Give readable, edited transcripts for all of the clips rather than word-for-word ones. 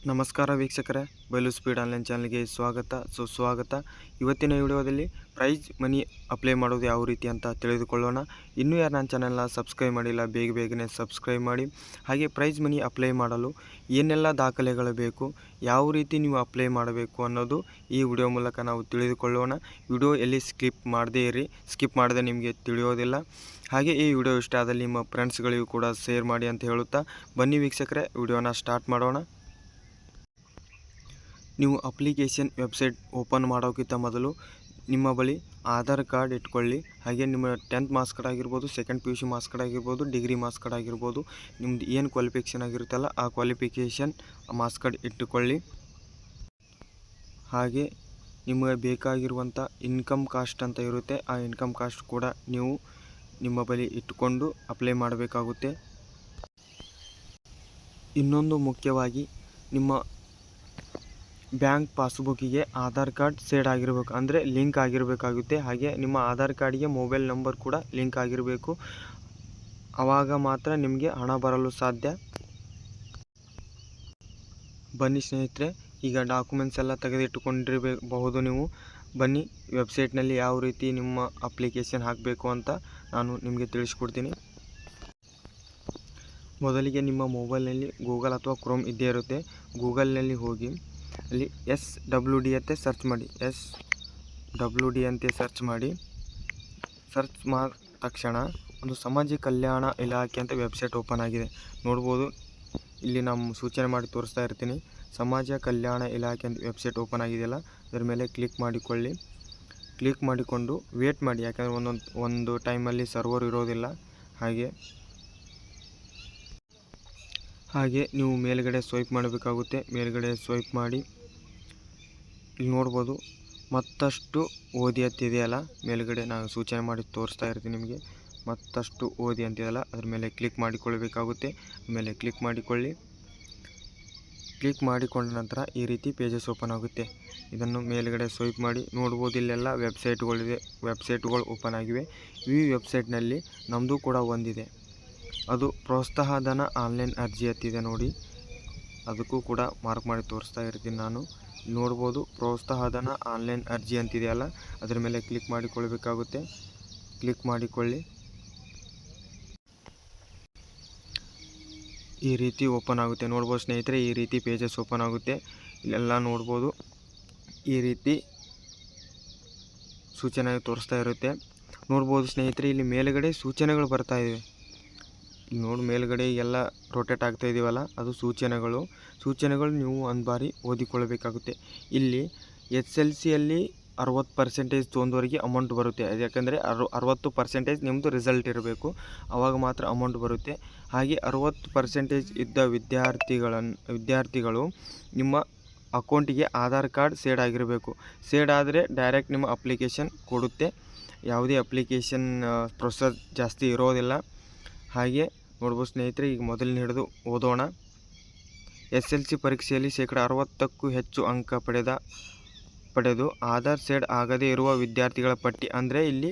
ನಮಸ್ಕಾರ ವೀಕ್ಷಕರೇ, ಬಯಲು ಸ್ಪೀಡ್ ಆನ್ಲೈನ್ ಚಾನಲ್ಗೆ ಸ್ವಾಗತ ಸುಸ್ವಾಗತ. ಇವತ್ತಿನ ವಿಡಿಯೋದಲ್ಲಿ ಪ್ರೈಸ್ ಮನಿ ಅಪ್ಲೈ ಮಾಡೋದು ಯಾವ ರೀತಿ ಅಂತ ತಿಳಿದುಕೊಳ್ಳೋಣ. ಇನ್ನೂ ಯಾರು ನನ್ನ ಚಾನಲ್ನ ಸಬ್ಸ್ಕ್ರೈಬ್ ಮಾಡಿಲ್ಲ, ಬೇಗನೆ ಸಬ್ಸ್ಕ್ರೈಬ್ ಮಾಡಿ. ಹಾಗೆ ಪ್ರೈಸ್ ಮನಿ ಅಪ್ಲೈ ಮಾಡಲು ಏನೆಲ್ಲ ದಾಖಲೆಗಳು ಬೇಕು, ಯಾವ ರೀತಿ ನೀವು ಅಪ್ಲೈ ಮಾಡಬೇಕು ಅನ್ನೋದು ಈ ವಿಡಿಯೋ ಮೂಲಕ ನಾವು ತಿಳಿದುಕೊಳ್ಳೋಣ. ವಿಡಿಯೋ ಎಲ್ಲಿ ಸ್ಕಿಪ್ ಮಾಡದೆ ನಿಮಗೆ ತಿಳಿಯೋದಿಲ್ಲ. ಹಾಗೆ ಈ ವಿಡಿಯೋ ಇಷ್ಟ ಆದಲ್ಲಿ ನಿಮ್ಮ ಫ್ರೆಂಡ್ಸ್ಗಳಿಗೂ ಕೂಡ ಶೇರ್ ಮಾಡಿ ಅಂತ ಹೇಳುತ್ತಾ, ಬನ್ನಿ ವೀಕ್ಷಕರೇ ವಿಡಿಯೋನ ಸ್ಟಾರ್ಟ್ ಮಾಡೋಣ. ನೀವು ಅಪ್ಲಿಕೇಶನ್ ವೆಬ್ಸೈಟ್ ಓಪನ್ ಮಾಡೋಕ್ಕಿಂತ ಮೊದಲು ನಿಮ್ಮ ಬಳಿ ಆಧಾರ್ ಕಾರ್ಡ್ ಇಟ್ಕೊಳ್ಳಿ. ಹಾಗೆ ನಿಮ್ಮ 10th ಮಾರ್ಕ್ಸ್ ಕಾರ್ಡ್ ಆಗಿರ್ಬೋದು, ಸೆಕೆಂಡ್ PUC ಮಾರ್ಕ್ಸ್ ಕಾರ್ಡ್ ಆಗಿರ್ಬೋದು, ಡಿಗ್ರಿ ಮಾರ್ಕ್ಸ್ ಕಾರ್ಡ್ ಆಗಿರ್ಬೋದು, ನಿಮ್ಮದು ಏನು ಕ್ವಾಲಿಫಿಕೇಷನ್ ಆಗಿರುತ್ತಲ್ಲ ಆ ಕ್ವಾಲಿಫಿಕೇಷನ್ ಮಾರ್ಕ್ಸ್ ಕಾರ್ಡ್ ಇಟ್ಟುಕೊಳ್ಳಿ. ಹಾಗೆ ನಿಮಗೆ ಬೇಕಾಗಿರುವಂಥ ಇನ್ಕಮ್ ಕಾಸ್ಟ್ ಅಂತ ಇರುತ್ತೆ, ಆ ಇನ್ಕಮ್ ಕಾಸ್ಟ್ ಕೂಡ ನೀವು ನಿಮ್ಮ ಬಳಿ ಇಟ್ಟುಕೊಂಡು ಅಪ್ಲೈ ಮಾಡಬೇಕಾಗುತ್ತೆ. ಇನ್ನೊಂದು ಮುಖ್ಯವಾಗಿ ನಿಮ್ಮ ಬ್ಯಾಂಕ್ ಪಾಸ್ಬುಕ್ಕಿಗೆ ಆಧಾರ್ ಕಾರ್ಡ್ ಸೇಡ್ ಆಗಿರಬೇಕು, ಅಂದರೆ ಲಿಂಕ್ ಆಗಿರಬೇಕಾಗುತ್ತೆ. ಹಾಗೆ ನಿಮ್ಮ ಆಧಾರ್ ಕಾರ್ಡಿಗೆ ಮೊಬೈಲ್ ನಂಬರ್ ಕೂಡ ಲಿಂಕ್ ಆಗಿರಬೇಕು. ಆವಾಗ ಮಾತ್ರ ನಿಮಗೆ ಹಣ ಬರಲು ಸಾಧ್ಯ. ಬನ್ನಿ ಸ್ನೇಹಿತರೆ, ಈಗ ಡಾಕ್ಯುಮೆಂಟ್ಸ್ ಎಲ್ಲ ತೆಗೆದಿಟ್ಟುಕೊಂಡಿರಬಹುದು ನೀವು. ಬನ್ನಿ ವೆಬ್ಸೈಟ್ನಲ್ಲಿ ಯಾವ ರೀತಿ ನಿಮ್ಮ ಅಪ್ಲಿಕೇಶನ್ ಹಾಕಬೇಕು ಅಂತ ನಾನು ನಿಮಗೆ ತಿಳಿಸ್ಕೊಡ್ತೀನಿ. ಮೊದಲಿಗೆ ನಿಮ್ಮ ಮೊಬೈಲ್ನಲ್ಲಿ ಗೂಗಲ್ ಅಥವಾ ಕ್ರೋಮ್ ಇದ್ದೇ ಇರುತ್ತೆ. ಗೂಗಲ್ನಲ್ಲಿ ಹೋಗಿ ಅಲ್ಲಿ SWD ಅಂತ ಸರ್ಚ್ ಮಾಡಿ. SWD ಅಂತ ಸರ್ಚ್ ಮಾಡಿ. ಸರ್ಚ್ ಮಾಡಿದ ತಕ್ಷಣ ಒಂದು ಸಮಾಜ ಕಲ್ಯಾಣ ಇಲಾಖೆ ಅಂತ ವೆಬ್ಸೈಟ್ ಓಪನ್ ಆಗಿದೆ. ನೋಡ್ಬೋದು, ಇಲ್ಲಿ ನಾನು ಸೂಚನೆ ಮಾಡಿ ತೋರಿಸ್ತಾ ಇರ್ತೀನಿ. ಸಮಾಜ ಕಲ್ಯಾಣ ಇಲಾಖೆ ಅಂತ ವೆಬ್ಸೈಟ್ ಓಪನ್ ಆಗಿದೆಯಲ್ಲ, ಅದರ ಮೇಲೆ ಕ್ಲಿಕ್ ಮಾಡಿಕೊಳ್ಳಿ. ಕ್ಲಿಕ್ ಮಾಡಿಕೊಂಡು ವೇಟ್ ಮಾಡಿ, ಯಾಕಂದರೆ ಒಂದು ಟೈಮಲ್ಲಿ ಸರ್ವರ್ ಇರೋದಿಲ್ಲ. ಹಾಗೆ ನೀವು ಮೇಲ್ಗಡೆ ಸ್ವೈಪ್ ಮಾಡಬೇಕಾಗುತ್ತೆ. ಮೇಲ್ಗಡೆ ಸ್ವೈಪ್ ಮಾಡಿ ಇಲ್ಲಿ ನೋಡ್ಬೋದು, ಮತ್ತಷ್ಟು ಓದಿ ಅಂತಿದೆಯಲ್ಲ ಮೇಲ್ಗಡೆ, ನಾನು ಸೂಚನೆ ಮಾಡಿ ತೋರಿಸ್ತಾ ಇರ್ತೀನಿ ನಿಮಗೆ. ಮತ್ತಷ್ಟು ಓದಿ ಅಂತಿದೆಯಲ್ಲ, ಅದ್ರ ಮೇಲೆ ಕ್ಲಿಕ್ ಮಾಡಿಕೊಳ್ಳಬೇಕಾಗುತ್ತೆ. ಆಮೇಲೆ ಕ್ಲಿಕ್ ಮಾಡಿಕೊಳ್ಳಿ. ಕ್ಲಿಕ್ ಮಾಡಿಕೊಂಡ ನಂತರ ಈ ರೀತಿ ಪೇಜಸ್ ಓಪನ್ ಆಗುತ್ತೆ. ಇದನ್ನು ಮೇಲ್ಗಡೆ ಸ್ವೈಪ್ ಮಾಡಿ ನೋಡ್ಬೋದು, ಇಲ್ಲೆಲ್ಲ ವೆಬ್ಸೈಟ್ಗಳು ಓಪನ್ ಆಗಿವೆ. ಈ ವೆಬ್ಸೈಟ್ನಲ್ಲಿ ನಮ್ಮದು ಕೂಡ ಒಂದಿದೆ, ಅದು ಪ್ರೋತ್ಸಾಹಧನ ಆನ್ಲೈನ್ ಅರ್ಜಿ ಅಂತಿದೆ ನೋಡಿ. ಅದಕ್ಕೂ ಕೂಡ ಮಾರ್ಕ್ ಮಾಡಿ ತೋರಿಸ್ತಾ ಇರ್ತೀನಿ ನಾನು. ನೋಡ್ಬೋದು, ಪ್ರೋತ್ಸಾಹಧನ ಆನ್ಲೈನ್ ಅರ್ಜಿ ಅಂತಿದೆಯಲ್ಲ, ಅದರ ಮೇಲೆ ಕ್ಲಿಕ್ ಮಾಡಿಕೊಳ್ಬೇಕಾಗುತ್ತೆ. ಕ್ಲಿಕ್ ಮಾಡಿಕೊಳ್ಳಿ. ಈ ರೀತಿ ಓಪನ್ ಆಗುತ್ತೆ. ನೋಡ್ಬೋದು ಸ್ನೇಹಿತರೆ, ಈ ರೀತಿ ಪೇಜಸ್ ಓಪನ್ ಆಗುತ್ತೆ. ಇಲ್ಲೆಲ್ಲ ನೋಡ್ಬೋದು, ಈ ರೀತಿ ಸೂಚನೆ ತೋರಿಸ್ತಾ ಇರುತ್ತೆ. ನೋಡ್ಬೋದು ಸ್ನೇಹಿತರೆ, ಇಲ್ಲಿ ಮೇಲುಗಡೆ ಸೂಚನೆಗಳು ಬರ್ತಾ ಇವೆ. ನೋಡಿ ಮೇಲ್ಗಡೆ ಎಲ್ಲ ರೊಟೇಟ್ ಆಗ್ತಾ ಇದೀವಲ್ಲ, ಅದು ಸೂಚನೆಗಳು ನೀವು ಒಂದು ಬಾರಿ ಓದಿಕೊಳ್ಳಬೇಕಾಗುತ್ತೆ. ಇಲ್ಲಿ SLCಯಲ್ಲಿ 60% ತೊಗೊಂಡವರಿಗೆ ಅಮೌಂಟ್ ಬರುತ್ತೆ. ಅದು ಯಾಕಂದರೆ 60% ನಿಮ್ಮದು ರಿಸಲ್ಟ್ ಇರಬೇಕು, ಆವಾಗ ಮಾತ್ರ ಅಮೌಂಟ್ ಬರುತ್ತೆ. ಹಾಗೆ 60% ಇದ್ದ ವಿದ್ಯಾರ್ಥಿಗಳು ನಿಮ್ಮ ಅಕೌಂಟಿಗೆ ಆಧಾರ್ ಕಾರ್ಡ್ ಸೇಡ್ ಆಗಿರಬೇಕು. ಸೇಡ್ ಆದರೆ ಡೈರೆಕ್ಟ್ ನಿಮ್ಮ ಅಪ್ಲಿಕೇಶನ್ ಕೊಡುತ್ತೆ. ಯಾವುದೇ ಅಪ್ಲಿಕೇಶನ್ ಪ್ರೊಸೆಸ್ ಜಾಸ್ತಿ ಇರೋದಿಲ್ಲ. ಹಾಗೆ ನೋಡ್ಬೋದು ಸ್ನೇಹಿತರೆ, ಈಗ ಮೊದಲಿನ ಹಿಡಿದು ಓದೋಣ. SLC ಪರೀಕ್ಷೆಯಲ್ಲಿ 60%ಕ್ಕೂ ಹೆಚ್ಚು ಅಂಕ ಪಡೆದು ಆಧಾರ್ ಸೇಡ್ ಆಗದೇ ಇರುವ ವಿದ್ಯಾರ್ಥಿಗಳ ಪಟ್ಟಿ, ಅಂದರೆ ಇಲ್ಲಿ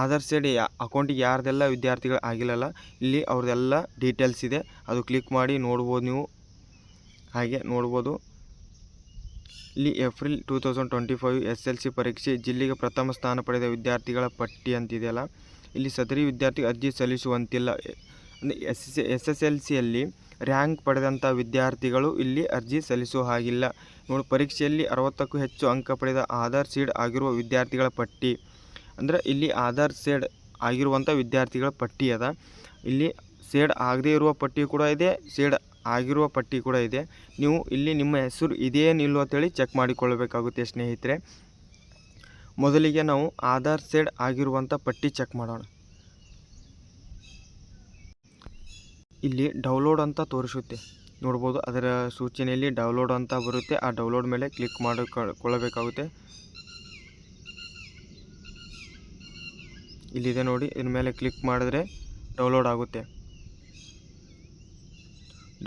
ಆಧಾರ್ ಸೇಡ್ ಅಕೌಂಟಿಗೆ ಯಾರ್ದೆಲ್ಲ ವಿದ್ಯಾರ್ಥಿಗಳು ಆಗಿಲ್ಲಲ್ಲ, ಇಲ್ಲಿ ಅವ್ರದ್ದೆಲ್ಲ ಡೀಟೇಲ್ಸ್ ಇದೆ. ಅದು ಕ್ಲಿಕ್ ಮಾಡಿ ನೋಡ್ಬೋದು ನೀವು. ಹಾಗೆ ನೋಡ್ಬೋದು, ಇಲ್ಲಿ ಏಪ್ರಿಲ್ 2025 SLC ಪರೀಕ್ಷೆ ಜಿಲ್ಲೆಗೆ ಪ್ರಥಮ ಸ್ಥಾನ ಪಡೆದ ವಿದ್ಯಾರ್ಥಿಗಳ ಪಟ್ಟಿ ಅಂತಿದೆಯಲ್ಲ, ಇಲ್ಲಿ ಸದರಿ ವಿದ್ಯಾರ್ಥಿ ಅರ್ಜಿ ಸಲ್ಲಿಸುವಂತಿಲ್ಲ. ಅಂದರೆ SSLCಯಲ್ಲಿ ರ್ಯಾಂಕ್ ಪಡೆದಂಥ ವಿದ್ಯಾರ್ಥಿಗಳು ಇಲ್ಲಿ ಅರ್ಜಿ ಸಲ್ಲಿಸುವ ಹಾಗಿಲ್ಲ. ನೋಡಿ, ಪರೀಕ್ಷೆಯಲ್ಲಿ 60ಕ್ಕೂ ಹೆಚ್ಚು ಅಂಕ ಪಡೆದ ಆಧಾರ್ ಸೇಡ್ ಆಗಿರುವ ವಿದ್ಯಾರ್ಥಿಗಳ ಪಟ್ಟಿ, ಅಂದರೆ ಇಲ್ಲಿ ಆಧಾರ್ ಸೇಡ್ ಆಗಿರುವಂಥ ವಿದ್ಯಾರ್ಥಿಗಳ ಪಟ್ಟಿ ಅದ. ಇಲ್ಲಿ ಸೇಡ್ ಆಗದೇ ಇರುವ ಪಟ್ಟಿ ಕೂಡ ಇದೆ, ಸೇಡ್ ಆಗಿರುವ ಪಟ್ಟಿ ಕೂಡ ಇದೆ. ನೀವು ಇಲ್ಲಿ ನಿಮ್ಮ ಹೆಸರು ಇದೇನಿಲ್ವ ಅಂತೇಳಿ ಚೆಕ್ ಮಾಡಿಕೊಳ್ಳಬೇಕಾಗುತ್ತೆ ಸ್ನೇಹಿತರೆ. ಮೊದಲಿಗೆ ನಾವು ಆಧಾರ್ ಸೇಡ್ ಆಗಿರುವಂಥ ಪಟ್ಟಿ ಚೆಕ್ ಮಾಡೋಣ. ಇಲ್ಲಿ ಡೌನ್ಲೋಡ್ ಅಂತ ತೋರಿಸುತ್ತೆ, ನೋಡ್ಬೋದು. ಅದರ ಸೂಚನೆಯಲ್ಲಿ ಡೌನ್ಲೋಡ್ ಅಂತ ಬರುತ್ತೆ. ಆ ಡೌನ್ಲೋಡ್ ಮೇಲೆ ಕ್ಲಿಕ್ ಮಾಡಿಕೊಳ್ಳಬೇಕಾಗುತ್ತೆ. ಇಲ್ಲಿದೆ ನೋಡಿ, ಇದ್ರ ಮೇಲೆ ಕ್ಲಿಕ್ ಮಾಡಿದ್ರೆ ಡೌನ್ಲೋಡ್ ಆಗುತ್ತೆ.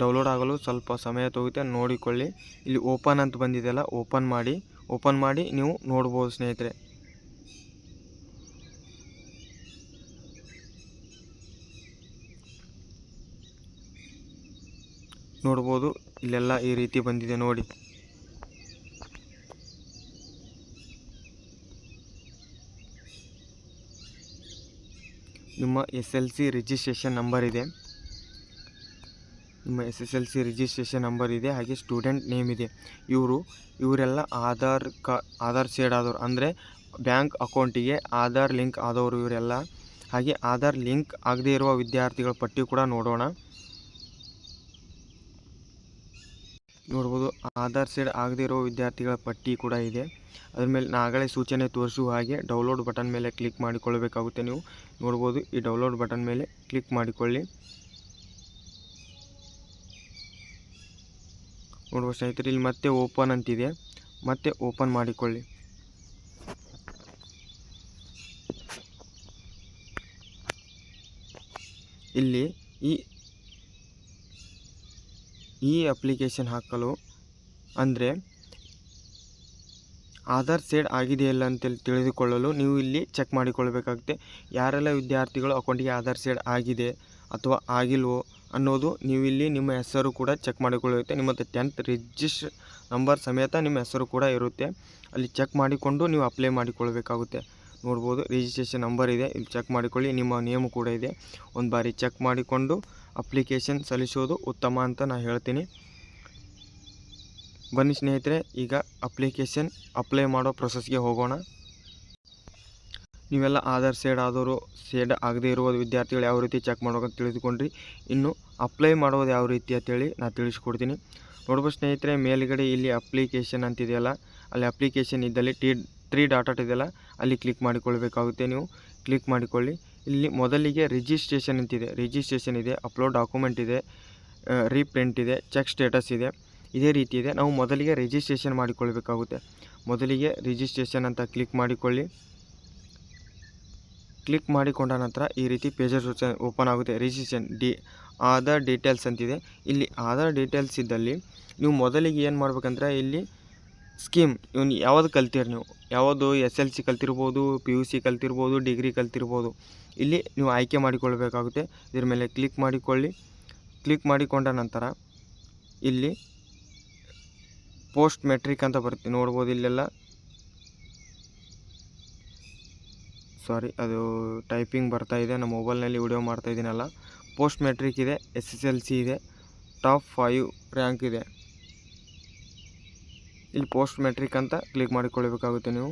ಡೌನ್ಲೋಡ್ ಆಗಲು ಸ್ವಲ್ಪ ಸಮಯ ತಗೋಗುತ್ತೆ, ನೋಡಿಕೊಳ್ಳಿ. ಇಲ್ಲಿ ಓಪನ್ ಅಂತ ಬಂದಿದೆಯಲ್ಲ, ಓಪನ್ ಮಾಡಿ ನೀವು ನೋಡ್ಬೋದು ಸ್ನೇಹಿತರೆ. ನೋಡ್ಬೋದು, ಇಲ್ಲೆಲ್ಲ ಈ ರೀತಿ ಬಂದಿದೆ ನೋಡಿ. ನಿಮ್ಮ SSLC ರಿಜಿಸ್ಟ್ರೇಷನ್ ನಂಬರ್ ಇದೆ, ನಿಮ್ಮ SSLC ರಿಜಿಸ್ಟ್ರೇಷನ್ ನಂಬರ್ ಇದೆ, ಹಾಗೆ ಸ್ಟೂಡೆಂಟ್ ನೇಮ್ ಇದೆ. ಇವರೆಲ್ಲ ಆಧಾರ್ ಸೇಡ್ ಆದವರು, ಅಂದರೆ ಬ್ಯಾಂಕ್ ಅಕೌಂಟಿಗೆ ಆಧಾರ್ ಲಿಂಕ್ ಆದವರು ಇವರೆಲ್ಲ. ಹಾಗೆ ಆಧಾರ್ ಲಿಂಕ್ ಆಗದೇ ಇರುವ ವಿದ್ಯಾರ್ಥಿಗಳ ಪಟ್ಟಿ ಕೂಡ ನೋಡ್ಬೋದು. ಆಧಾರ್ ಸೇಡ್ ಆಗದೇ ಇರೋ ವಿದ್ಯಾರ್ಥಿಗಳ ಪಟ್ಟಿ ಕೂಡ ಇದೆ. ಅದ್ರ ಮೇಲೆ ನಾಗಲೇ ಸೂಚನೆ ತೋರಿಸುವ ಹಾಗೆ ಡೌನ್ಲೋಡ್ ಬಟನ್ ಮೇಲೆ ಕ್ಲಿಕ್ ಮಾಡಿಕೊಳ್ಳಬೇಕಾಗುತ್ತೆ. ನೀವು ನೋಡ್ಬೋದು, ಈ ಡೌನ್ಲೋಡ್ ಬಟನ್ ಮೇಲೆ ಕ್ಲಿಕ್ ಮಾಡಿಕೊಳ್ಳಿ. ನೋಡುವ ಸ್ನೇಹಿತರೆ, ಇಲ್ಲಿ ಮತ್ತೆ ಓಪನ್ ಅಂತಿದೆ, ಮತ್ತೆ ಓಪನ್ ಮಾಡಿಕೊಳ್ಳಿ. ಇಲ್ಲಿ ಈ ಅಪ್ಲಿಕೇಶನ್ ಹಾಕಲು ಅಂದರೆ ಆಧಾರ್ ಸೇಡ್ ಆಗಿದೆಯಲ್ಲ ಅಂತೇಳಿ ತಿಳಿದುಕೊಳ್ಳಲು ನೀವು ಇಲ್ಲಿ ಚೆಕ್ ಮಾಡಿಕೊಳ್ಳಬೇಕಾಗುತ್ತೆ. ಯಾರೆಲ್ಲ ವಿದ್ಯಾರ್ಥಿಗಳು ಅಕೌಂಟಿಗೆ ಆಧಾರ್ ಸೇಡ್ ಆಗಿದೆ ಅಥವಾ ಆಗಿಲ್ವೋ ಅನ್ನೋದು ನೀವು ಇಲ್ಲಿ ನಿಮ್ಮ ಹೆಸರು ಕೂಡ ಚೆಕ್ ಮಾಡಿಕೊಳ್ಳುತ್ತೆ. ನಿಮ್ಮ 10th ರಿಜಿಸ್ಟರ್ ನಂಬರ್ ಸಮೇತ ನಿಮ್ಮ ಹೆಸರು ಕೂಡ ಇರುತ್ತೆ. ಅಲ್ಲಿ ಚೆಕ್ ಮಾಡಿಕೊಂಡು ನೀವು ಅಪ್ಲೈ ಮಾಡಿಕೊಳ್ಳಬೇಕಾಗುತ್ತೆ. ನೋಡ್ಬೋದು, ರಿಜಿಸ್ಟ್ರೇಷನ್ ನಂಬರ್ ಇದೆ, ಇಲ್ಲಿ ಚೆಕ್ ಮಾಡಿಕೊಳ್ಳಿ. ನಿಮ್ಮ ನೇಮು ಕೂಡ ಇದೆ. ಒಂದು ಬಾರಿ ಚೆಕ್ ಮಾಡಿಕೊಂಡು ಅಪ್ಲಿಕೇಶನ್ ಸಲ್ಲಿಸೋದು ಉತ್ತಮ ಅಂತ ನಾನು ಹೇಳ್ತೀನಿ. ಬನ್ನಿ ಸ್ನೇಹಿತರೆ, ಈಗ ಅಪ್ಲಿಕೇಶನ್ ಅಪ್ಲೈ ಮಾಡೋ ಪ್ರೊಸೆಸ್ಗೆ ಹೋಗೋಣ. ನೀವೆಲ್ಲ ಆಧಾರ್ ಸೇಡ್ ಆದವರು, ಸೇಡ್ ಆಗದೇ ಇರುವ ವಿದ್ಯಾರ್ಥಿಗಳು ಯಾವ ರೀತಿ ಚೆಕ್ ಮಾಡೋಕಂತ ತಿಳಿದುಕೊಂಡ್ರಿ. ಇನ್ನು ಅಪ್ಲೈ ಮಾಡೋದು ಯಾವ ರೀತಿ ಅಂತೇಳಿ ನಾನು ತಿಳಿಸ್ಕೊಡ್ತೀನಿ. ನೋಡ್ಬೋದು ಸ್ನೇಹಿತರೆ, ಮೇಲ್ಗಡೆ ಇಲ್ಲಿ ಅಪ್ಲಿಕೇಶನ್ ಅಂತಿದೆಯಲ್ಲ, ಅಲ್ಲಿ ಅಪ್ಲಿಕೇಶನ್ ಇದ್ದಲ್ಲಿ 3 ಡಾಟ್ ಇದೆಯಲ್ಲ, ಅಲ್ಲಿ ಕ್ಲಿಕ್ ಮಾಡಿಕೊಳ್ಬೇಕಾಗುತ್ತೆ. ನೀವು ಕ್ಲಿಕ್ ಮಾಡಿಕೊಳ್ಳಿ. ಇಲ್ಲಿ ಮೊದಲಿಗೆ ರಿಜಿಸ್ಟ್ರೇಷನ್ ಅಂತಿದೆ, ರಿಜಿಸ್ಟ್ರೇಷನ್ ಇದೆ, ಅಪ್ಲೋಡ್ ಡಾಕ್ಯುಮೆಂಟ್ ಇದೆ, ರೀಪ್ರಿಂಟ್ ಇದೆ, ಚೆಕ್ ಸ್ಟೇಟಸ್ ಇದೆ. ಇದೇ ರೀತಿ ಇದೆ. ನಾವು ಮೊದಲಿಗೆ ರಿಜಿಸ್ಟ್ರೇಷನ್ ಮಾಡಿಕೊಳ್ಬೇಕಾಗುತ್ತೆ. ಮೊದಲಿಗೆ ರಿಜಿಸ್ಟ್ರೇಷನ್ ಅಂತ ಕ್ಲಿಕ್ ಮಾಡಿಕೊಳ್ಳಿ. ಕ್ಲಿಕ್ ಮಾಡಿಕೊಂಡ ನಂತರ ಈ ರೀತಿ ಪೇಜಸ್ ಓಪನ್ ಆಗುತ್ತೆ. ರಿಜಿಸ್ಟ್ರೇಷನ್ ಆಧಾರ್ ಡೀಟೇಲ್ಸ್ ಅಂತಿದೆ. ಇಲ್ಲಿ ಆಧಾರ್ ಡೀಟೇಲ್ಸ್ ಇದ್ದಲ್ಲಿ ನೀವು ಮೊದಲಿಗೆ ಏನು ಮಾಡ್ಬೇಕಂದ್ರೆ, ಇಲ್ಲಿ ಸ್ಕೀಮ್ ಇವನು ಯಾವುದು ಕಲ್ತೀರಿ, ನೀವು ಯಾವುದು SSLC ಕಲ್ತಿರ್ಬೋದು, PUC ಕಲ್ತಿರ್ಬೋದು, ಡಿಗ್ರಿ ಕಲ್ತಿರ್ಬೋದು, ಇಲ್ಲಿ ನೀವು ಆಯ್ಕೆ ಮಾಡಿಕೊಳ್ಬೇಕಾಗುತ್ತೆ. ಇದ್ರ ಮೇಲೆ ಕ್ಲಿಕ್ ಮಾಡಿಕೊಳ್ಳಿ. ಕ್ಲಿಕ್ ಮಾಡಿಕೊಂಡ ನಂತರ ಇಲ್ಲಿ ಪೋಸ್ಟ್ ಮೆಟ್ರಿಕ್ ಅಂತ ಬರುತ್ತೆ, ನೋಡ್ಬೋದು. ಇಲ್ಲೆಲ್ಲ ಸಾರಿ, ಅದು ಟೈಪಿಂಗ್ ಬರ್ತಾ ಇದೆ, ನಮ್ಮ ಮೊಬೈಲ್ನಲ್ಲಿ ವಿಡಿಯೋ ಮಾಡ್ತಾ ಇದ್ದೀನಲ್ಲ. ಪೋಸ್ಟ್ ಮೆಟ್ರಿಕ್ ಇದೆ, SSLC ಇದೆ, ಟಾಪ್ 5 ರ್ಯಾಂಕ್ ಇದೆ. ಇಲ್ಲಿ ಪೋಸ್ಟ್ ಮೆಟ್ರಿಕ್ ಅಂತ ಕ್ಲಿಕ್ ಮಾಡಿಕೊಳ್ಳಬೇಕಾಗುತ್ತೆ. ನೀವು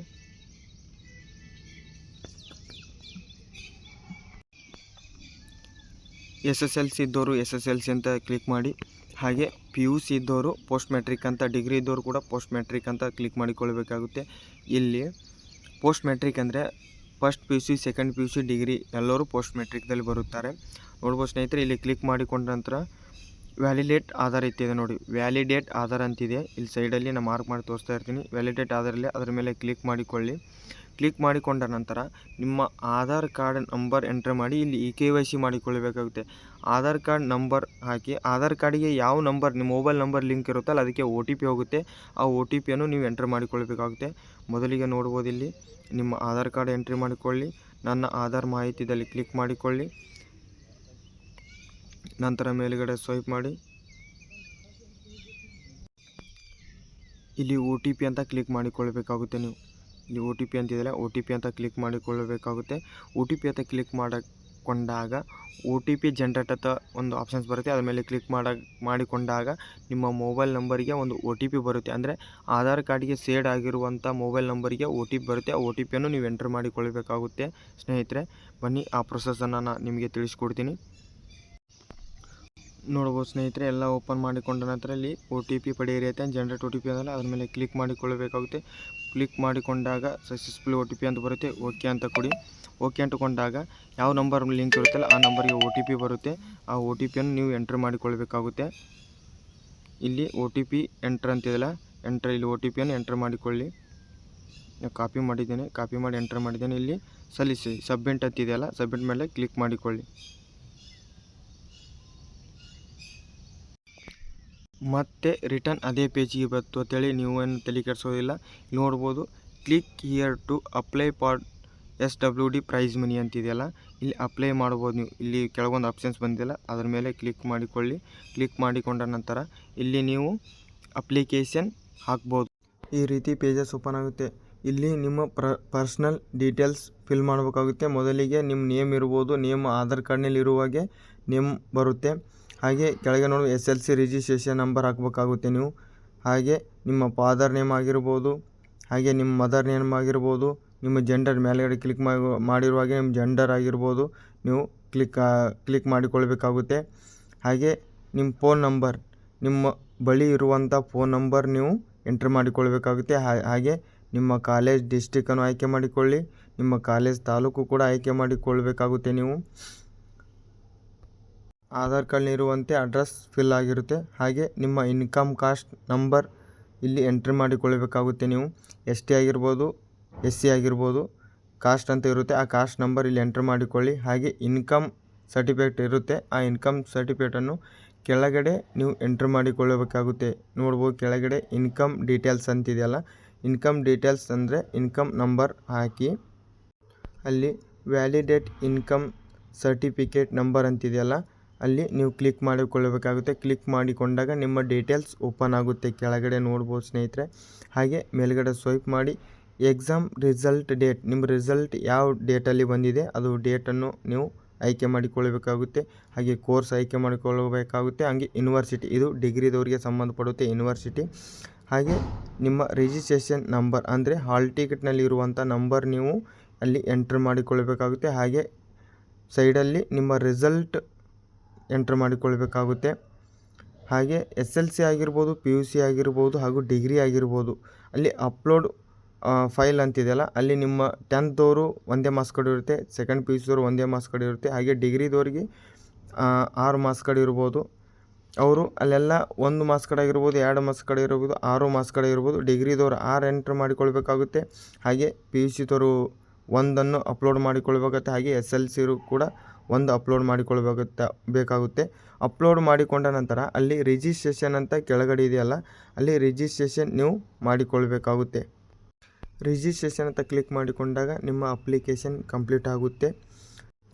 SSLC ಇದ್ದವರು SSLC ಅಂತ ಕ್ಲಿಕ್ ಮಾಡಿ. ಹಾಗೆ PUC ಇದ್ದವರು ಪೋಸ್ಟ್ ಮೆಟ್ರಿಕ್ ಅಂತ, ಡಿಗ್ರಿ ಇದ್ದವರು ಕೂಡ ಪೋಸ್ಟ್ ಮೆಟ್ರಿಕ್ ಅಂತ ಕ್ಲಿಕ್ ಮಾಡಿಕೊಳ್ಳಬೇಕಾಗುತ್ತೆ. ಇಲ್ಲಿ ಪೋಸ್ಟ್ ಮೆಟ್ರಿಕ್ ಅಂದರೆ first PUC, second PUC, degree ಎಲ್ಲರೂ ಪೋಸ್ಟ್ ಮೆಟ್ರಿಕ್ದಲ್ಲಿ ಬರುತ್ತಾರೆ. ನೋಡ್ಬೋದು ಸ್ನೇಹಿತರೆ, ಇಲ್ಲಿ ಕ್ಲಿಕ್ ಮಾಡಿಕೊಂಡ ನಂತರ ವ್ಯಾಲಿಡೇಟ್ ಆಧಾರ್ ಇತ್ತಿದೆ ನೋಡಿ, ವ್ಯಾಲಿಡೇಟ್ ಆಧಾರ್ ಅಂತಿದೆ. ಇಲ್ಲಿ ಸೈಡಲ್ಲಿ ನಾನು ಮಾರ್ಕ್ ಮಾಡಿ ತೋರಿಸ್ತಾ ಇರ್ತೀನಿ. ವ್ಯಾಲಿಡೇಟ್ ಆಧಾರಲ್ಲಿ ಅದರ ಮೇಲೆ ಕ್ಲಿಕ್ ಮಾಡಿಕೊಳ್ಳಿ. ಕ್ಲಿಕ್ ಮಾಡಿಕೊಂಡ ನಂತರ ನಿಮ್ಮ ಆಧಾರ್ ಕಾರ್ಡ್ ನಂಬರ್ ಎಂಟ್ರ್ ಮಾಡಿ ಇಲ್ಲಿ KYC ಮಾಡಿಕೊಳ್ಳಬೇಕಾಗುತ್ತೆ. ಆಧಾರ್ ಕಾರ್ಡ್ ನಂಬರ್ ಹಾಕಿ, ಆಧಾರ್ ಕಾರ್ಡಿಗೆ ಯಾವ ನಂಬರ್ ನಿಮ್ಮ ಮೊಬೈಲ್ ನಂಬರ್ ಲಿಂಕ್ ಇರುತ್ತಲ್ಲ ಅದಕ್ಕೆ OTP ಹೋಗುತ್ತೆ. ಆ OTPಯನ್ನು ನೀವು ಎಂಟ್ರ್ ಮಾಡಿಕೊಳ್ಳಬೇಕಾಗುತ್ತೆ. ಮೊದಲಿಗೆ ನೋಡ್ಬೋದು, ಇಲ್ಲಿ ನಿಮ್ಮ ಆಧಾರ್ ಕಾರ್ಡ್ ಎಂಟ್ರಿ ಮಾಡಿಕೊಳ್ಳಿ. ನನ್ನ ಆಧಾರ್ ಮಾಹಿತಿದಲ್ಲಿ ಕ್ಲಿಕ್ ಮಾಡಿಕೊಳ್ಳಿ. ನಂತರ ಮೇಲುಗಡೆ ಸ್ವೈಪ್ ಮಾಡಿ ಇಲ್ಲಿ OTP ಅಂತ ಕ್ಲಿಕ್ ಮಾಡಿಕೊಳ್ಳಬೇಕಾಗುತ್ತೆ. ನೀವು ಇಲ್ಲಿ OTP ಅಂತಿದೆಯಲ್ಲ, OTP ಅಂತ ಕ್ಲಿಕ್ ಮಾಡಿಕೊಳ್ಳಬೇಕಾಗುತ್ತೆ. OTP ಅಂತ ಕ್ಲಿಕ್ ಮಾಡಿಕೊಂಡಾಗ OTP ಜನರೇಟ್ ಅಂತ ಒಂದು ಆಪ್ಷನ್ಸ್ ಬರುತ್ತೆ. ಅದ್ರ ಮೇಲೆ ಕ್ಲಿಕ್ ಮಾಡಿಕೊಂಡಾಗ ನಿಮ್ಮ ಮೊಬೈಲ್ ನಂಬರಿಗೆ ಒಂದು OTP ಬರುತ್ತೆ. ಅಂದರೆ ಆಧಾರ್ ಕಾರ್ಡಿಗೆ ಸೇಡ್ ಆಗಿರುವಂಥ ಮೊಬೈಲ್ ನಂಬರಿಗೆ OTP ಬರುತ್ತೆ. ಆ OTPಯನ್ನು ನೀವು ಎಂಟ್ರ್ ಮಾಡಿಕೊಳ್ಳಬೇಕಾಗುತ್ತೆ. ಸ್ನೇಹಿತರೆ ಬನ್ನಿ, ಆ ಪ್ರೊಸೆಸನ್ನು ನಾನು ನಿಮಗೆ ತಿಳಿಸ್ಕೊಡ್ತೀನಿ. ನೋಡ್ಬೋದು ಸ್ನೇಹಿತರೆ, ಎಲ್ಲ ಓಪನ್ ಮಾಡಿಕೊಂಡ ನಂತರ ಇಲ್ಲಿ OTP ಪಡೆಯಿರಿ ಅಂತ ಜನರೇಟ್ OTP ಅದಲ್ಲ, ಅದ್ರ ಮೇಲೆ ಕ್ಲಿಕ್ ಮಾಡಿಕೊಳ್ಳಬೇಕಾಗುತ್ತೆ. ಕ್ಲಿಕ್ ಮಾಡಿಕೊಂಡಾಗ ಸಕ್ಸಸ್ಫುಲ್ OTP ಅಂತ ಬರುತ್ತೆ. ಓಕೆ ಅಂತ ಕೊಡಿ. ಓಕೆ ಅಂತಕೊಂಡಾಗ ಯಾವ ನಂಬರ್ ಲಿಂಕ್ ಇರುತ್ತಲ್ಲ ಆ ನಂಬರ್ಗೆ OTP ಬರುತ್ತೆ. ಆ OTPಯನ್ನು ನೀವು ಎಂಟ್ರ್ ಮಾಡಿಕೊಳ್ಬೇಕಾಗುತ್ತೆ. ಇಲ್ಲಿ OTP ಎಂಟ್ರ್ ಅಂತಿದೆಯಲ್ಲ, ಇಲ್ಲಿ OTPಯನ್ನು ಎಂಟ್ರ್ ಮಾಡಿಕೊಳ್ಳಿ. ಕಾಪಿ ಮಾಡಿದ್ದೇನೆ, ಕಾಪಿ ಮಾಡಿ ಎಂಟ್ರ್ ಮಾಡಿದ್ದೇನೆ. ಇಲ್ಲಿ ಸಲ್ಲಿಸಿ ಸಬ್ಮಿಟ್ ಅಂತಿದೆಯಲ್ಲ, ಸಬ್ಮಿಟ್ ಮೇಲೆ ಕ್ಲಿಕ್ ಮಾಡಿಕೊಳ್ಳಿ. ಮತ್ತೆ ರಿಟರ್ನ್ ಅದೇ ಪೇಜಿಗೆ ಬಂತು ಅಂತೇಳಿ ನೀವೇನು ತಲೆ ಕೆಡಿಸೋದಿಲ್ಲ. ನೋಡ್ಬೋದು, click here to apply for SWD prize money ಅಂತಿದೆಯಲ್ಲ, ಇಲ್ಲಿ ಅಪ್ಲೈ ಮಾಡ್ಬೋದು ನೀವು. ಇಲ್ಲಿ ಕೆಳಗೊಂದು ಆಪ್ಷನ್ಸ್ ಬಂದಿಲ್ಲ, ಅದ್ರ ಮೇಲೆ ಕ್ಲಿಕ್ ಮಾಡಿಕೊಳ್ಳಿ. ಕ್ಲಿಕ್ ಮಾಡಿಕೊಂಡ ನಂತರ ಇಲ್ಲಿ ನೀವು ಅಪ್ಲಿಕೇಶನ್ ಹಾಕ್ಬೋದು. ಈ ರೀತಿ ಪೇಜಸ್ ಓಪನ್ ಆಗುತ್ತೆ. ಇಲ್ಲಿ ನಿಮ್ಮ ಪರ್ಸ್ನಲ್ ಡೀಟೇಲ್ಸ್ ಫಿಲ್ ಮಾಡಬೇಕಾಗುತ್ತೆ. ಮೊದಲಿಗೆ ನಿಮ್ಮ ನೇಮ್ ಇರ್ಬೋದು, ನೇಮ್ ಆಧಾರ್ ಕಾರ್ಡ್ನಲ್ಲಿ ಇರುವಾಗೆ ನೇಮ್ ಬರುತ್ತೆ. ಹಾಗೆ ಕೆಳಗೆ ನೋಡಿ SLC ರಿಜಿಸ್ಟ್ರೇಷನ್ ನಂಬರ್ ಹಾಕಬೇಕಾಗುತ್ತೆ ನೀವು. ಹಾಗೆ ನಿಮ್ಮ ಫಾದರ್ ನೇಮ್ ಆಗಿರ್ಬೋದು, ಹಾಗೆ ನಿಮ್ಮ ಮದರ್ ನೇಮ್ ಆಗಿರ್ಬೋದು, ನಿಮ್ಮ ಜೆಂಡರ್ ಮೇಲ್ಗಡೆ ಕ್ಲಿಕ್ ಮಾಡಿರುವಾಗೆ ನಿಮ್ಮ ಜೆಂಡರ್ ಆಗಿರ್ಬೋದು ನೀವು ಕ್ಲಿಕ್ ಮಾಡಿಕೊಳ್ಬೇಕಾಗುತ್ತೆ. ಹಾಗೆ ನಿಮ್ಮ ಫೋನ್ ನಂಬರ್, ನಿಮ್ಮ ಬಳಿ ಇರುವಂಥ ಫೋನ್ ನಂಬರ್ ನೀವು ಎಂಟ್ರ್ ಮಾಡಿಕೊಳ್ಬೇಕಾಗುತ್ತೆ. ಹಾಗೆ ನಿಮ್ಮ ಕಾಲೇಜ್ ಡಿಸ್ಟಿಕನ್ನು ಆಯ್ಕೆ ಮಾಡಿಕೊಳ್ಳಿ. ನಿಮ್ಮ ಕಾಲೇಜ್ ತಾಲೂಕು ಕೂಡ ಆಯ್ಕೆ ಮಾಡಿಕೊಳ್ಬೇಕಾಗುತ್ತೆ. ನೀವು ಆಧಾರ್ ಕಾರ್ಡ್ನಲ್ಲಿರುವಂತೆ ಅಡ್ರೆಸ್ ಫಿಲ್ ಆಗಿರುತ್ತೆ. ಹಾಗೆ ನಿಮ್ಮ ಇನ್ಕಮ್ ಕಾಸ್ಟ್ ನಂಬರ್ ಇಲ್ಲಿ ಎಂಟ್ರಿ ಮಾಡಿಕೊಳ್ಬೇಕಾಗುತ್ತೆ. ನೀವು ST ಆಗಿರ್ಬೋದು, SC ಆಗಿರ್ಬೋದು, ಕಾಸ್ಟ್ ಅಂತ ಇರುತ್ತೆ. ಆ ಕಾಸ್ಟ್ ನಂಬರ್ ಇಲ್ಲಿ ಎಂಟ್ರ್ ಮಾಡಿಕೊಳ್ಳಿ. ಹಾಗೆ ಇನ್ಕಮ್ ಸರ್ಟಿಫಿಕೇಟ್ ಇರುತ್ತೆ. ಆ ಇನ್ಕಮ್ ಸರ್ಟಿಫಿಕೇಟನ್ನು ಕೆಳಗಡೆ ನೀವು ಎಂಟ್ರ್ ಮಾಡಿಕೊಳ್ಳಬೇಕಾಗುತ್ತೆ. ನೋಡ್ಬೋದು ಕೆಳಗಡೆ ಇನ್ಕಮ್ ಡೀಟೇಲ್ಸ್ ಅಂತಿದೆಯಲ್ಲ, ಇನ್ಕಮ್ ಡೀಟೇಲ್ಸ್ ಅಂದರೆ ಇನ್ಕಮ್ ನಂಬರ್ ಹಾಕಿ ಅಲ್ಲಿ ವ್ಯಾಲಿಡೇಟ್ ಇನ್ಕಮ್ ಸರ್ಟಿಫಿಕೇಟ್ ನಂಬರ್ ಅಂತಿದೆಯಲ್ಲ, ಅಲ್ಲಿ ನೀವು ಕ್ಲಿಕ್ ಮಾಡಿಕೊಳ್ಳಬೇಕಾಗುತ್ತೆ. ಕ್ಲಿಕ್ ಮಾಡಿಕೊಂಡಾಗ ನಿಮ್ಮ ಡೀಟೇಲ್ಸ್ ಓಪನ್ ಆಗುತ್ತೆ. ಕೆಳಗಡೆ ನೋಡ್ಬೋದು ಸ್ನೇಹಿತರೆ. ಹಾಗೆ ಮೇಲ್ಗಡೆ ಸ್ವೈಪ್ ಮಾಡಿ ಎಕ್ಸಾಮ್ ರಿಸಲ್ಟ್ ಡೇಟ್, ನಿಮ್ಮ ರಿಸಲ್ಟ್ ಯಾವ ಡೇಟಲ್ಲಿ ಬಂದಿದೆ ಅದು ಡೇಟನ್ನು ನೀವು ಆಯ್ಕೆ ಮಾಡಿಕೊಳ್ಳಬೇಕಾಗುತ್ತೆ. ಹಾಗೆ ಕೋರ್ಸ್ ಆಯ್ಕೆ ಮಾಡಿಕೊಳ್ಳಬೇಕಾಗುತ್ತೆ. ಹಾಗೆ ಯೂನಿವರ್ಸಿಟಿ, ಇದು ಡಿಗ್ರಿದವರಿಗೆ ಸಂಬಂಧಪಡುತ್ತೆ ಯೂನಿವರ್ಸಿಟಿ. ಹಾಗೆ ನಿಮ್ಮ ರಿಜಿಸ್ಟ್ರೇಷನ್ ನಂಬರ್ ಅಂದರೆ ಹಾಲ್ ಟಿಕೆಟ್ನಲ್ಲಿ ಇರುವಂಥ ನಂಬರ್ ನೀವು ಅಲ್ಲಿ ಎಂಟ್ರ್ ಮಾಡಿಕೊಳ್ಳಬೇಕಾಗುತ್ತೆ. ಹಾಗೆ ಸೈಡಲ್ಲಿ ನಿಮ್ಮ ರಿಸಲ್ಟ್ ಎಂಟ್ರ್ ಮಾಡಿಕೊಳ್ಬೇಕಾಗುತ್ತೆ. ಹಾಗೆ SLC ಆಗಿರ್ಬೋದು, PUC ಆಗಿರ್ಬೋದು, ಹಾಗೂ ಡಿಗ್ರಿ ಆಗಿರ್ಬೋದು, ಅಲ್ಲಿ ಅಪ್ಲೋಡ್ ಫೈಲ್ ಅಂತಿದೆಯಲ್ಲ, ಅಲ್ಲಿ ನಿಮ್ಮ 10th ಒಂದೇ ಮಾರ್ಕ್ಸ್ ಕಾರ್ಡ್ ಇರುತ್ತೆ, ಸೆಕೆಂಡ್ PUC ಒಂದೇ ಮಾರ್ಕ್ಸ್ ಕಾರ್ಡ್ ಇರುತ್ತೆ. ಹಾಗೆ ಡಿಗ್ರಿದವ್ರಿಗೆ 6 ಮಾರ್ಕ್ಸ್ ಕಾರ್ಡ್ ಇರ್ಬೋದು. ಅವರು ಅಲ್ಲೆಲ್ಲ 1 ಮಾರ್ಕ್ಸ್ ಕಾರ್ಡ್ ಆಗಿರ್ಬೋದು, 2 ಮಾರ್ಕ್ಸ್ ಕಾರ್ಡ್ ಇರ್ಬೋದು, 6 ಮಾರ್ಕ್ಸ್ ಕಾರ್ಡ್ ಇರ್ಬೋದು. ಡಿಗ್ರಿದವರು 6 ಎಂಟ್ರ್ ಮಾಡಿಕೊಳ್ಬೇಕಾಗುತ್ತೆ. ಹಾಗೆ PUC ಒಂದನ್ನು ಅಪ್ಲೋಡ್ ಮಾಡಿಕೊಳ್ಬೇಕಾಗುತ್ತೆ. ಹಾಗೆ SLC ಕೂಡ ಒಂದು ಅಪ್ಲೋಡ್ ಮಾಡಿಕೊಳ್ಬೇಕಾಗುತ್ತೆ. ಅಪ್ಲೋಡ್ ಮಾಡಿಕೊಂಡ ನಂತರ ಅಲ್ಲಿ ರಿಜಿಸ್ಟ್ರೇಷನ್ ಅಂತ ಕೆಳಗಡೆ ಇದೆಯಲ್ಲ, ಅಲ್ಲಿ ರಿಜಿಸ್ಟ್ರೇಷನ್ ನೀವು ಮಾಡಿಕೊಳ್ಬೇಕಾಗುತ್ತೆ. ರಿಜಿಸ್ಟ್ರೇಷನ್ ಅಂತ ಕ್ಲಿಕ್ ಮಾಡಿಕೊಂಡಾಗ ನಿಮ್ಮ ಅಪ್ಲಿಕೇಶನ್ ಕಂಪ್ಲೀಟ್ ಆಗುತ್ತೆ.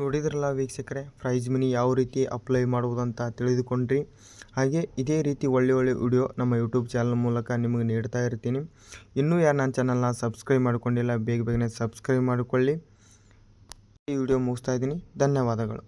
ನೋಡಿದ್ರಲ್ಲ ವೀಕ್ಷಕರೇ, ಪ್ರೈಸ್ ಮನಿ ಯಾವ ರೀತಿ ಅಪ್ಲೈ ಮಾಡುವುದಂತ ತಿಳಿದುಕೊಂಡ್ರಿ. ಹಾಗೆ ಇದೇ ರೀತಿ ಒಳ್ಳೆ ವಿಡಿಯೋ ನಮ್ಮ ಯೂಟ್ಯೂಬ್ ಚಾನಲ್ ಮೂಲಕ ನಿಮಗೆ ನೀಡ್ತಾ ಇರ್ತೀನಿ. ಇನ್ನೂ ಯಾರು ನನ್ನ ಚಾನಲ್ನ ಸಬ್ಸ್ಕ್ರೈಬ್ ಮಾಡಿಕೊಂಡಿಲ್ಲ, ಬೇಗನೆ ಸಬ್ಸ್ಕ್ರೈಬ್ ಮಾಡಿಕೊಳ್ಳಿ. ಈ ವಿಡಿಯೋ ಮುಗಿಸ್ತಾ ಇದ್ದೀನಿ. ಧನ್ಯವಾದಗಳು.